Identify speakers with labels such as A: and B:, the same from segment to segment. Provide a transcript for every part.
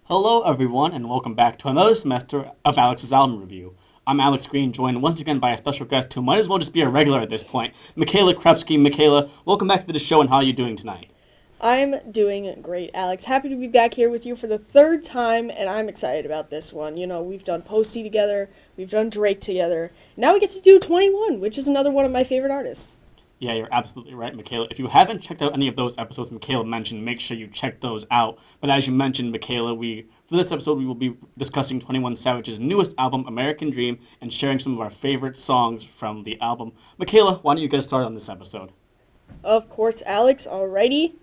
A: Hello, everyone, and welcome back to another semester of Alex's album review. I'm Alex Green, joined once again by a special guest who might as well just be a regular at this point, Mikayla Krupski. Mikayla, welcome back to the show, and how are you doing tonight?
B: I'm doing great, Alex. Happy to be back here with you for the third time, and I'm excited about this one. You know, we've done Posty together, we've done Drake together. Now we get to do 21, which is another one of my favorite artists.
A: Yeah, you're absolutely right, Mikayla. If you haven't checked out any of those episodes Mikayla mentioned, make sure you check those out. But as you mentioned, Mikayla, for this episode we will be discussing 21 Savage's newest album, American Dream, and sharing some of our favorite songs from the album. Mikayla, why don't you get us started on this episode?
B: Of course, Alex. Alrighty,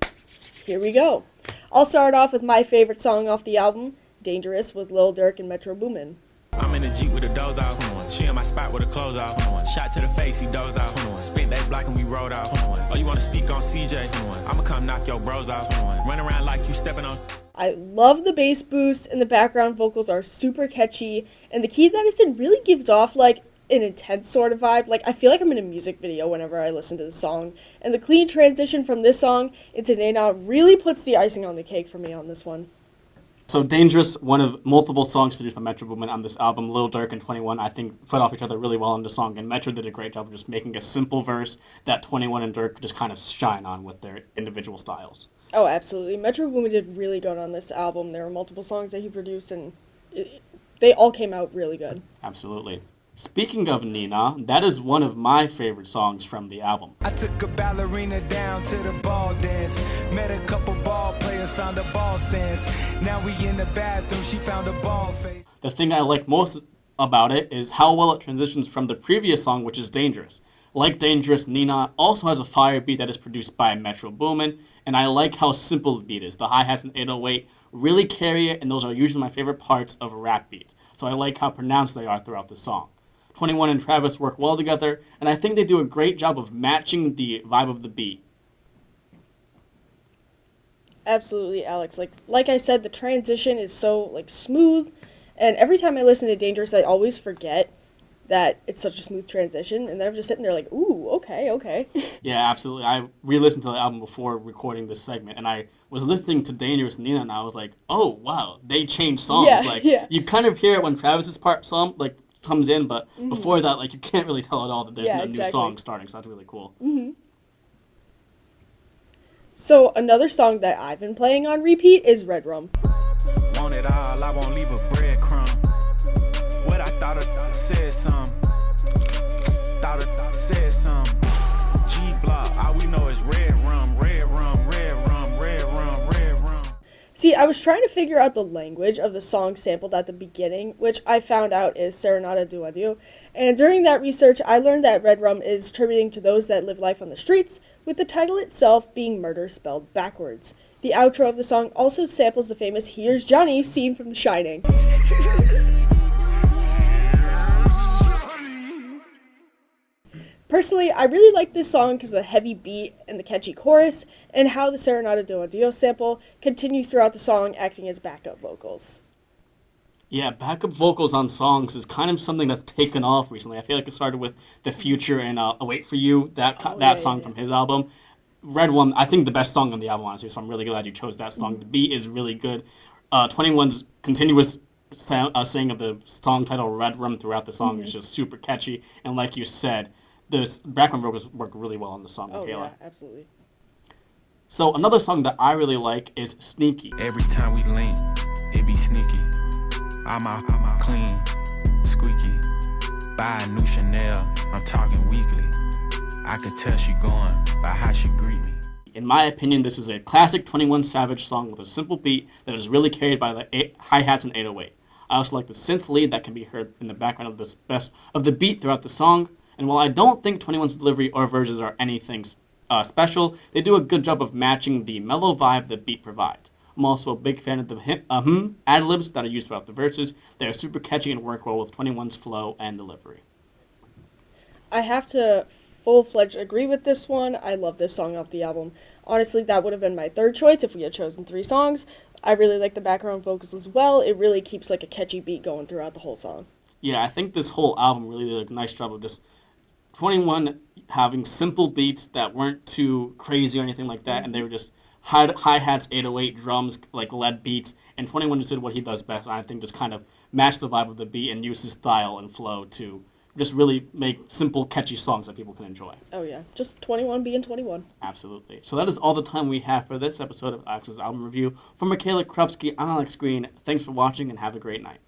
B: here we go. I'll start off with my favorite song off the album, Dangerous, with Lil Durk and Metro Boomin.
C: I'm in the Jeep with the doors off. She in my spot with the clothes off. Shot to the face, he dozed off. Spent that block and we rode off. Oh, you want to speak on CJ? I'ma come knock your bros off. Run around like you stepping on.
B: I love the bass boost, and the background vocals are super catchy, and the key that it's in really gives off like an intense sort of vibe. Like, I feel like I'm in a music video whenever I listen to the song, and the clean transition from this song into Nana really puts the icing on the cake for me on this one.
A: So Dangerous, one of multiple songs produced by Metro Boomin on this album. Lil Durk and 21, I think, fed off each other really well in the song, and Metro did a great job of just making a simple verse that 21 and Durk just kind of shine on with their individual styles.
B: Oh, absolutely. Metro Boomin did really good on this album. There were multiple songs that he produced, and they all came out really good.
A: Absolutely. Speaking of Nina, that is one of my favorite songs from the album.
D: I took a ballerina down to the ball dance. Met a couple ball players, found a ball stance. Now we in the bathroom, she found a ball face.
A: The thing I like most about it is how well it transitions from the previous song, which is Dangerous. Like Dangerous, Nina also has a fire beat that is produced by Metro Boomin, and I like how simple the beat is. The hi-hats and 808 really carry it, and those are usually my favorite parts of a rap beat. So I like how pronounced they are throughout the song. 21 and Travis work well together, and I think they do a great job of matching the vibe of the beat.
B: Absolutely, Alex. Like I said, the transition is so smooth, and every time I listen to Dangerous, I always forget that it's such a smooth transition, and then I'm just sitting there like, ooh, okay.
A: Yeah, absolutely. I re-listened to the album before recording this segment, and I was listening to Dangerous Nina, and I was like, oh, wow, they changed songs.
B: Yeah.
A: You kind of hear it when Travis's part comes in, but before that, you can't really tell at all that there's no new song starting, so that's really cool.
B: Mm-hmm. So another song that I've been playing on repeat is Red Rum.
C: Want it all, I won't leave a breadcrumb. What I thought I said some. Thought I said some. G-Block, all we know is red rum, red rum, red rum, red rum, red rum.
B: See, I was trying to figure out the language of the song sampled at the beginning, which I found out is Serenata do Adieu. And during that research, I learned that Red Rum is attributing to those that live life on the streets, with the title itself being murder spelled backwards. The outro of the song also samples the famous Here's Johnny scene from The Shining. Personally, I really like this song because of the heavy beat and the catchy chorus, and how the Serenata do Adieu sample continues throughout the song, acting as backup vocals.
A: Yeah, backup vocals on songs is kind of something that's taken off recently. I feel like it started with The Future and Wait For You, that song from his album. Red One, I think the best song on the album, honestly, so I'm really glad you chose that song. The beat is really good. 21's continuous saying of the song title Red Rum throughout the song is just super catchy, and like you said, the background vocals work really well on the song,
B: Oh,
A: Mikayla.
B: yeah, absolutely.
A: So another song that I really like is Sneaky.
C: Every time we link, it be sneaky. I'm out clean, squeaky. Buy a new Chanel, I'm talking weekly. I could tell she going by how she greet me.
A: In my opinion, this is a classic 21 Savage song with a simple beat that is really carried by the hi-hats and 808. I also like the synth lead that can be heard in the background of the beat throughout the song. And while I don't think 21's delivery or verses are anything special, they do a good job of matching the mellow vibe the beat provides. I'm also a big fan of the ad-libs that are used throughout the verses. They are super catchy and work well with 21's flow and delivery.
B: I have to full-fledged agree with this one. I love this song off the album. Honestly, that would have been my third choice if we had chosen 3 songs. I really like the background vocals as well. It really keeps a catchy beat going throughout the whole song.
A: Yeah, I think this whole album really did a nice job of just 21 having simple beats that weren't too crazy or anything like that, and they were just hi-hats, 808, drums, like lead beats, and 21 just did what he does best, and I think just kind of matched the vibe of the beat and used his style and flow to just really make simple, catchy songs that people can enjoy.
B: Oh, yeah. Just 21 being 21.
A: Absolutely. So that is all the time we have for this episode of Alex's Album Review. For Mikayla Krupski, I'm Alex Green. Thanks for watching and have a great night.